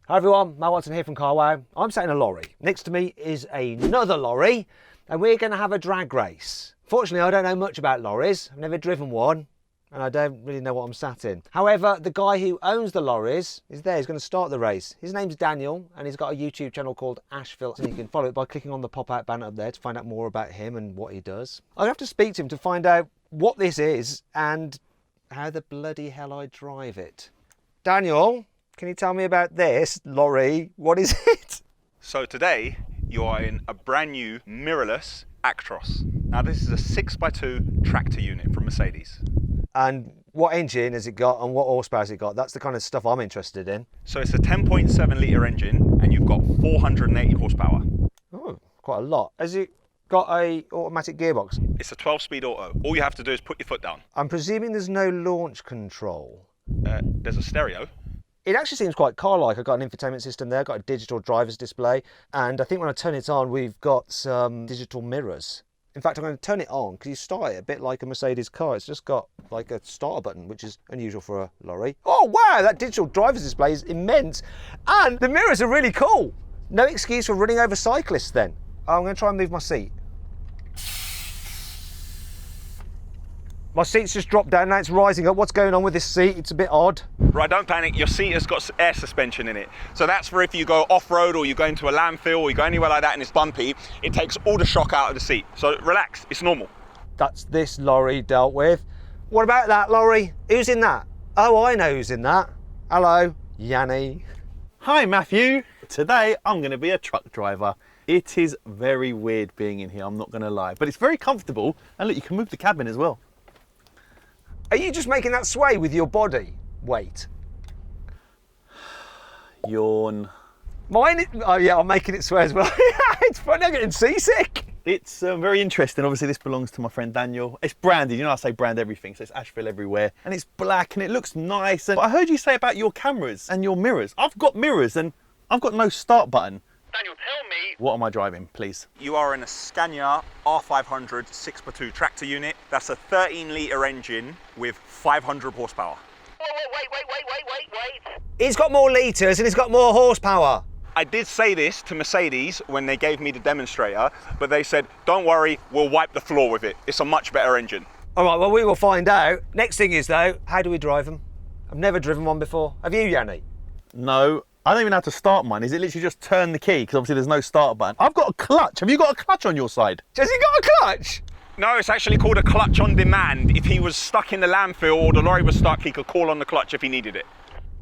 Hi everyone, Matt Watson here from CarWow. I'm sat in a lorry. Next to me is another lorry and we're going to have a drag race. Fortunately, I don't know much about lorries. I've never driven one and I don't really know what I'm sat in. However, the guy who owns the lorries is there. He's going to start the race. His name's Daniel and he's got a YouTube channel called Asheville. And you can follow it by clicking on the pop-out banner up there to find out more about him and what he does. I'll have to speak to him to find out what this is and how the bloody hell I drive it. Daniel, can you tell me about this lorry? What is it? So today you are in a brand new mirrorless Actros. Now this is a 6x2 tractor unit from Mercedes. And what engine has it got and what horsepower has it got? That's the kind of stuff I'm interested in. So it's a 10.7 litre engine and you've got 480 horsepower. Oh, quite a lot. Has it got a automatic gearbox? It's a 12-speed auto. All you have to do is put your foot down. I'm presuming there's no launch control. There's a stereo. It actually seems quite car-like. I've got an infotainment system there, I've got a digital driver's display, and I think when I turn it on, we've got some digital mirrors. In fact, I'm going to turn it on because you start it a bit like a Mercedes car. It's just got like a starter button, which is unusual for a lorry. Oh wow, that digital driver's display is immense, and the mirrors are really cool. No excuse for running over cyclists then. I'm going to try and move my seat. My seat's just dropped down, now it's rising up. What's going on with this seat? It's a bit odd. Right, don't panic. Your seat has got air suspension in it. So that's for if you go off-road or you go into a landfill or you go anywhere like that and it's bumpy, it takes all the shock out of the seat. So relax, it's normal. That's this lorry dealt with. What about that lorry? Who's in that? Oh, I know who's in that. Hello, Yanni. Hi Matthew. Today I'm going to be a truck driver. It is very weird being in here, I'm not going to lie. But it's very comfortable and look, you can move the cabin as well. Are you just making that sway with your body weight? Yawn. Mine? Oh yeah, I'm making it sway as well. It's funny, I'm getting seasick. It's very interesting. Obviously this belongs to my friend Daniel. It's branded, you know I say brand everything, so it's Asheville everywhere. And it's black and it looks nice. And I heard you say about your cameras and your mirrors. I've got mirrors and I've got no start button. Daniel, tell me. What am I driving, please? You are in a Scania R500 6x2 tractor unit. That's a 13-litre engine with 500 horsepower. Wait. It's got more litres and it's got more horsepower. I did say this to Mercedes when they gave me the demonstrator, but they said, don't worry, we'll wipe the floor with it. It's a much better engine. All right, well, we will find out. Next thing is, though, how do we drive them? I've never driven one before. Have you, Yanni? No, I don't even know how to start mine. Is it literally just turn the key? Because obviously there's no start button. I've got a clutch. Have you got a clutch on your side? Has he got a clutch? No, it's actually called a clutch on demand. If he was stuck in the landfill or the lorry was stuck, he could call on the clutch if he needed it.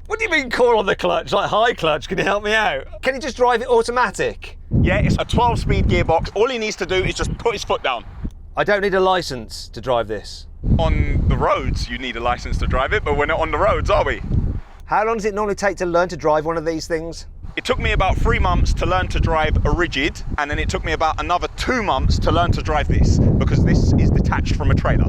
What do you mean call on the clutch? Like high clutch, can you help me out? Can he just drive it automatic? Yeah, it's a 12-speed gearbox. All he needs to do is just put his foot down. I don't need a licence to drive this. On the roads, you need a license to drive it, but we're not on the roads, are we? How long does it normally take to learn to drive one of these things? It took me about 3 months to learn to drive a rigid, and then it took me about another 2 months to learn to drive this, because this is detached from a trailer.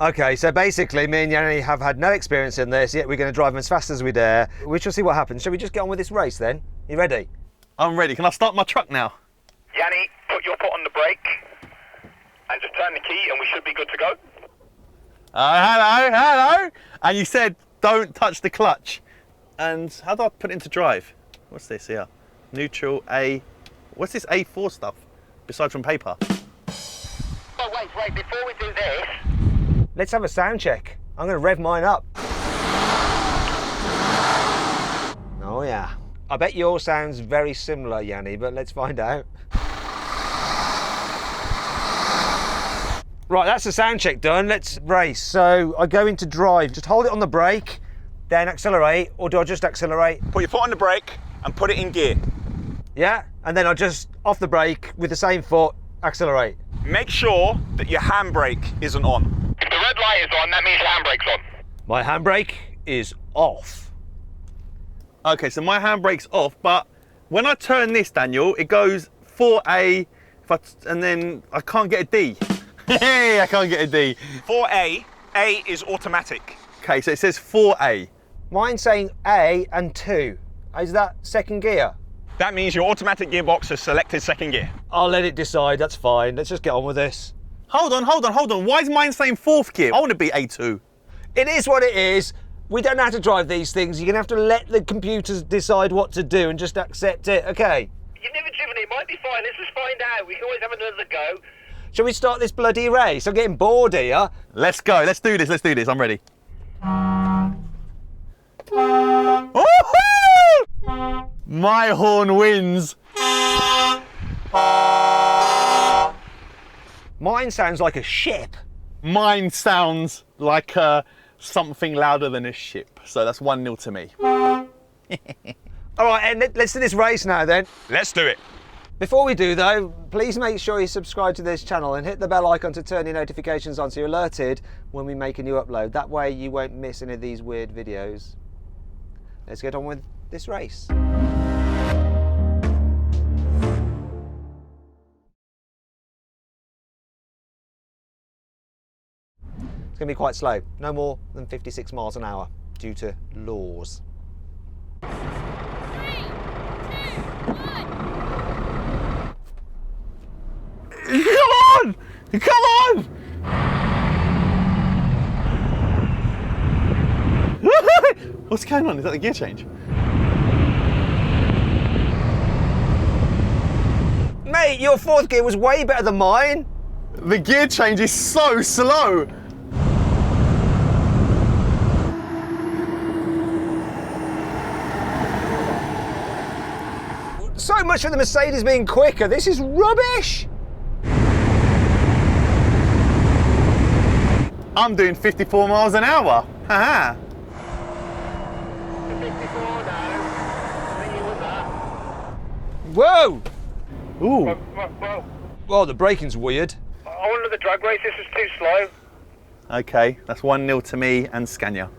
Okay, so basically me and Yanni have had no experience in this, yet we're going to drive them as fast as we dare. We shall see what happens. Shall we just get on with this race then? You ready? I'm ready. Can I start my truck now? Yanni, put your foot on the brake and just turn the key and we should be good to go. Hello. And you said don't touch the clutch. And how do I put it into drive? What's this here? Neutral, A. What's this A4 stuff? Besides from paper. Oh, wait, before we do this. Let's have a sound check. I'm going to rev mine up. Oh yeah. I bet yours sounds very similar, Yanni, but let's find out. Right, that's the sound check done. Let's race. So I go into drive. Just hold it on the brake, then accelerate, or do I just accelerate? Put your foot on the brake and put it in gear. Yeah, and then I just off the brake with the same foot, accelerate. Make sure that your handbrake isn't on. If the red light is on, that means your handbrake's on. My handbrake is off. Okay, so my handbrake's off, but when I turn this, Daniel, it goes 4A, and then I can't get a D. Hey, I can't get a D. 4A, A is automatic. Okay, so it says 4A. Mine's saying A and 2. Is that second gear? That means your automatic gearbox has selected second gear. I'll let it decide, that's fine. Let's just get on with this. Hold on. Why is mine saying fourth gear? I want to be A2. It is what it is. We don't know how to drive these things. You're going to have to let the computers decide what to do and just accept it, okay? You've never driven it, might be fine. Let's just find out. We can always have another go. Shall we start this bloody race? I'm getting bored here. Let's go. Let's do this. Let's do this. I'm ready. Woohoo! My horn wins. Mine sounds like a ship. Mine sounds like something louder than a ship. So that's 1-0 to me. All right, and let's do this race now then. Let's do it. Before we do though, please make sure you subscribe to this channel and hit the bell icon to turn your notifications on so you're alerted when we make a new upload. That way you won't miss any of these weird videos. Let's get on with this race. It's going to be quite slow, no more than 56 miles an hour due to laws. 3, 2, 1. Come on! Come on! What's going on? Is that the gear change? Mate, your fourth gear was way better than mine. The gear change is so slow. So much for the Mercedes being quicker. This is rubbish. I'm doing 54 miles an hour. Haha. 54 now. I think it was that. Whoa. Ooh. Well, Oh, the braking's weird. I wanted the drag race. This is too slow. Okay, that's 1-0 to me and Scania.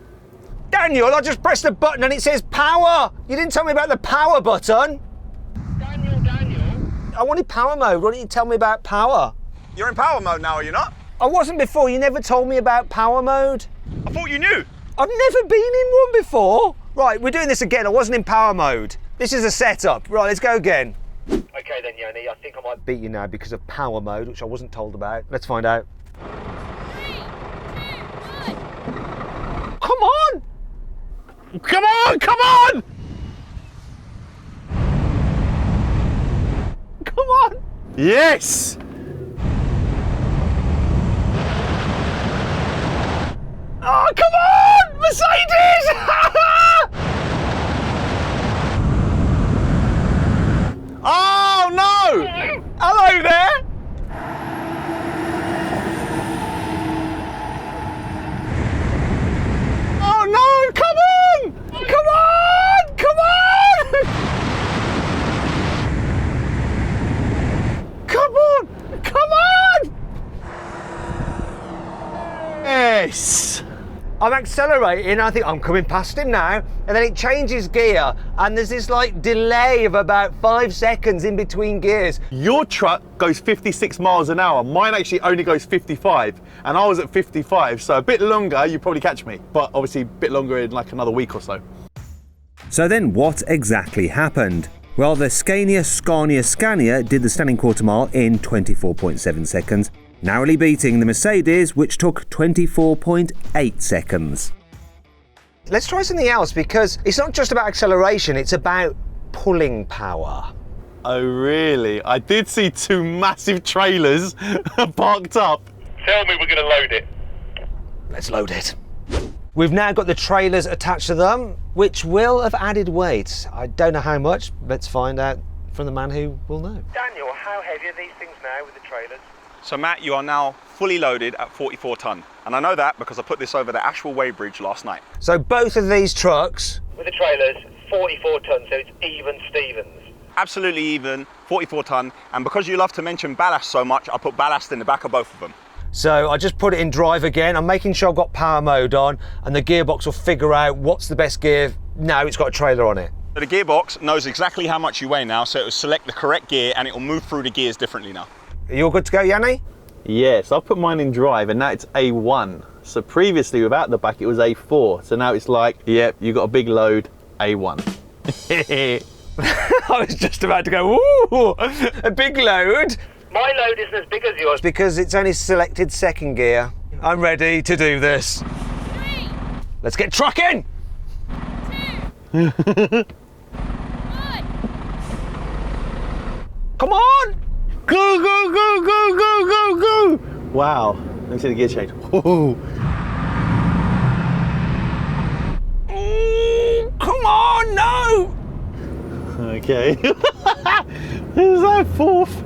Daniel, I just pressed a button and it says power. You didn't tell me about the power button. Daniel. I wanted power mode. Why didn't you tell me about power? You're in power mode now, are you not? I wasn't before. You never told me about power mode. I thought you knew. I've never been in one before. Right, we're doing this again. I wasn't in power mode. This is a setup. Right, let's go again. Okay then, Yanni. I think I might. Beat you now because of power mode, which I wasn't told about. Let's find out. 3, 2, 1. Come on! Come on, come on! Come on! Yes! Oh, come on! Mercedes! Oh no! Hello there! Oh no! Come on! Come on! Come on! Come on! Come on! Yes! I'm accelerating, I think I'm coming past him now, and then it changes gear, and there's this like delay of about 5 seconds in between gears. Your truck goes 56 miles an hour. Mine actually only goes 55, and I was at 55, so a bit longer, you probably catch me. But obviously a bit longer in like another week or so. So then what exactly happened? Well, the Scania did the standing quarter mile in 24.7 seconds, narrowly beating the Mercedes, which took 24.8 seconds. Let's try something else, because it's not just about acceleration, it's about pulling power. Oh really? I did see 2 massive trailers parked up. Tell me we're going to load it. Let's load it. We've now got the trailers attached to them, which will have added weight. I don't know how much. Let's find out from the man who will know. Daniel, how heavy are these things now with the trailers? So Matt, you are now fully loaded at 44 tonne. And I know that because I put this over the Ashwell Way Bridge last night. So both of these trucks, With the trailers, 44 tonnes, so it's even Stevens. Absolutely even, 44 tonne. And because you love to mention ballast so much, I put ballast in the back of both of them. so I just put it in drive again. I'm making sure I've got power mode on, and the gearbox will figure out what's the best gear. Now it's got a trailer on it. So the gearbox knows exactly how much you weigh now, so it will select the correct gear and it will move through the gears differently now. Are you all good to go, Yanni? Yes, I've put mine in drive and now it's A1. So previously without the back it was A4. So now it's like, yep, you got a big load, A1. I was just about to go, ooh, a big load. My load isn't as big as yours. Because it's only selected second gear. I'm ready to do this. 3, Let's get trucking! 2, 1. Come on! Go, go, go, go, go, go, go! Wow. Let me see the gear change. Whoa. Come on, no! Okay. This is like fourth.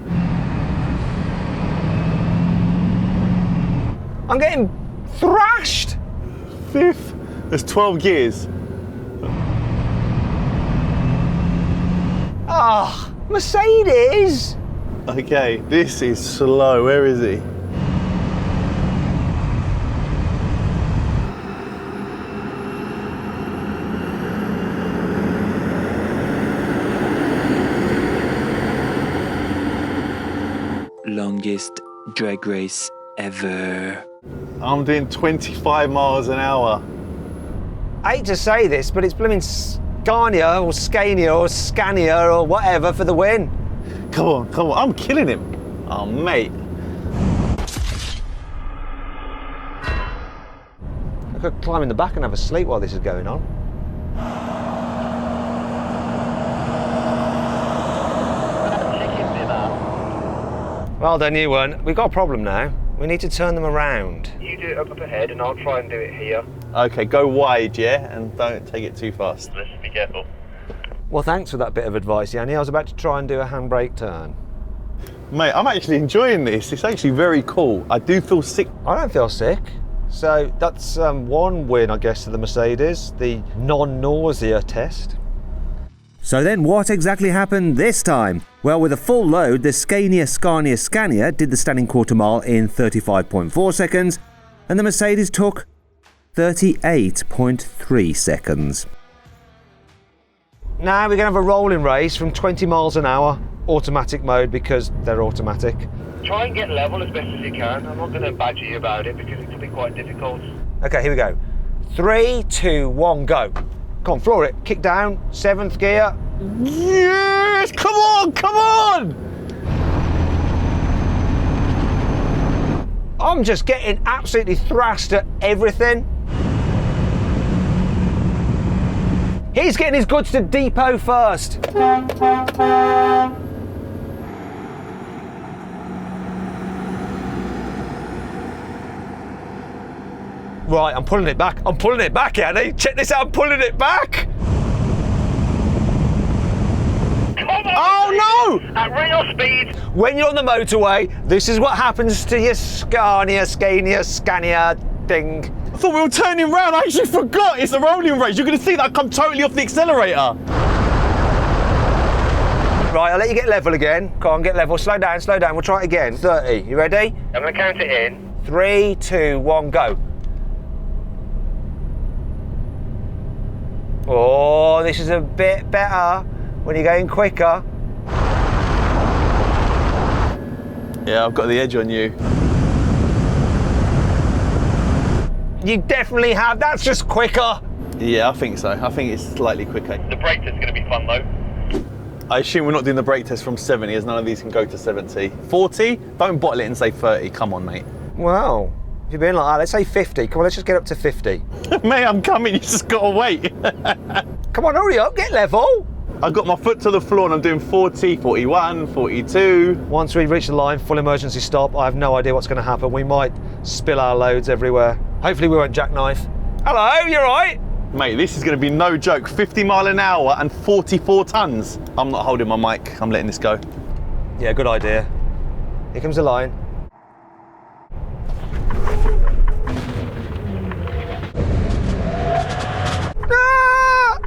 I'm getting thrashed! Fifth. There's 12 gears. Ah, Mercedes! Okay, this is slow. Where is he? Longest drag race ever. I'm doing 25 miles an hour. I hate to say this, but it's blooming Scania or Scania or Scania or whatever for the win. Come on, come on. I'm killing him. Oh, mate. I could climb in the back and have a sleep while this is going on. Well done, you one. We've got a problem now. We need to turn them around. You do it up ahead and I'll try and do it here. Okay, go wide, yeah, and don't take it too fast. Let's be careful. Well, thanks for that bit of advice, Yanni. I was about to try and do a handbrake turn. Mate, I'm actually enjoying this. It's actually very cool. I do feel sick. I don't feel sick. So that's one win, I guess, to the Mercedes, the non-nausea test. So then what exactly happened this time? Well, with a full load, the Scania Scania did the standing quarter mile in 35.4 seconds, and the Mercedes took 38.3 seconds. Now we're going to have a rolling race from 20 miles an hour, automatic mode because they're automatic. Try and get level as best as you can. I'm not going to badger you about it because it can be quite difficult. Okay, here we go. 3, 2, 1, go. Come on, floor it. Kick down, 7th gear. Yes! Come on, come on! I'm just getting absolutely thrashed at everything. He's getting his goods to depot first. Right, I'm pulling it back. I'm pulling it back, Yanni. Check this out, I'm pulling it back. Come on, Oh no! at real speed. When you're on the motorway, this is what happens to your Scania thing. I thought we were turning round. I actually forgot. It's a rolling race. You're going to see that I come totally off the accelerator. Right, I'll let you get level again. Come on, get level. Slow down, slow down. We'll try it again. 30. You ready? I'm going to count it in. 3, 2, 1, go. Oh, this is a bit better when you're going quicker. Yeah, I've got the edge on you. You definitely have. That's just quicker. Yeah, I think so. I think it's slightly quicker. The brake test's going to be fun though. I assume we're not doing the brake test from 70 as none of these can go to 70. 40? Don't bottle it and say 30. Come on, mate. Wow. If you're being like that, let's say 50. Come on, let's just get up to 50. Mate, I'm coming. You just got to wait. Come on, hurry up, get level. I've got my foot to the floor and I'm doing 40, 41, 42. Once we reach the line, full emergency stop, I have no idea what's going to happen. We might spill our loads everywhere. Hopefully we won't jackknife. Hello, you all right? Mate, this is going to be no joke. 50 mile an hour and 44 tons. I'm not holding my mic. I'm letting this go. Yeah, good idea. Here comes the line. Ah!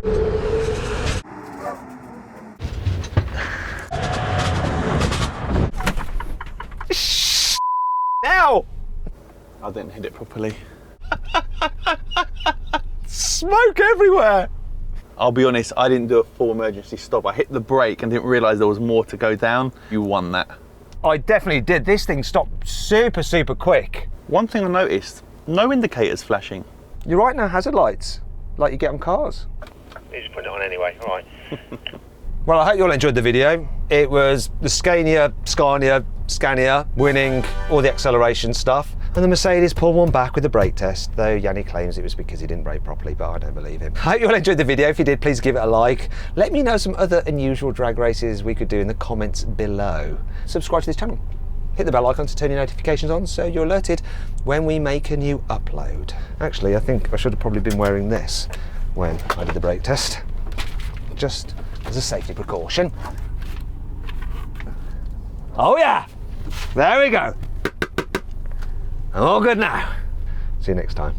Now! I didn't hit it properly. Smoke everywhere! I'll be honest, I didn't do a full emergency stop. I hit the brake and didn't realise there was more to go down. You won that. I definitely did. This thing stopped super, super quick. One thing I noticed, no indicators flashing. You're right now, hazard lights, like you get on cars. You just put it on anyway, all right. Well, I hope you all enjoyed the video. It was the Scania winning all the acceleration stuff. And the Mercedes pulled one back with the brake test, though Yanni claims it was because he didn't brake properly, but I don't believe him. I hope you all enjoyed the video. If you did, please give it a like. Let me know some other unusual drag races we could do in the comments below. Subscribe to this channel. Hit the bell icon to turn your notifications on so you're alerted when we make a new upload. Actually, I think I should have probably been wearing this when I did the brake test, just as a safety precaution. Oh yeah, there we go. I'm all good now. See you next time.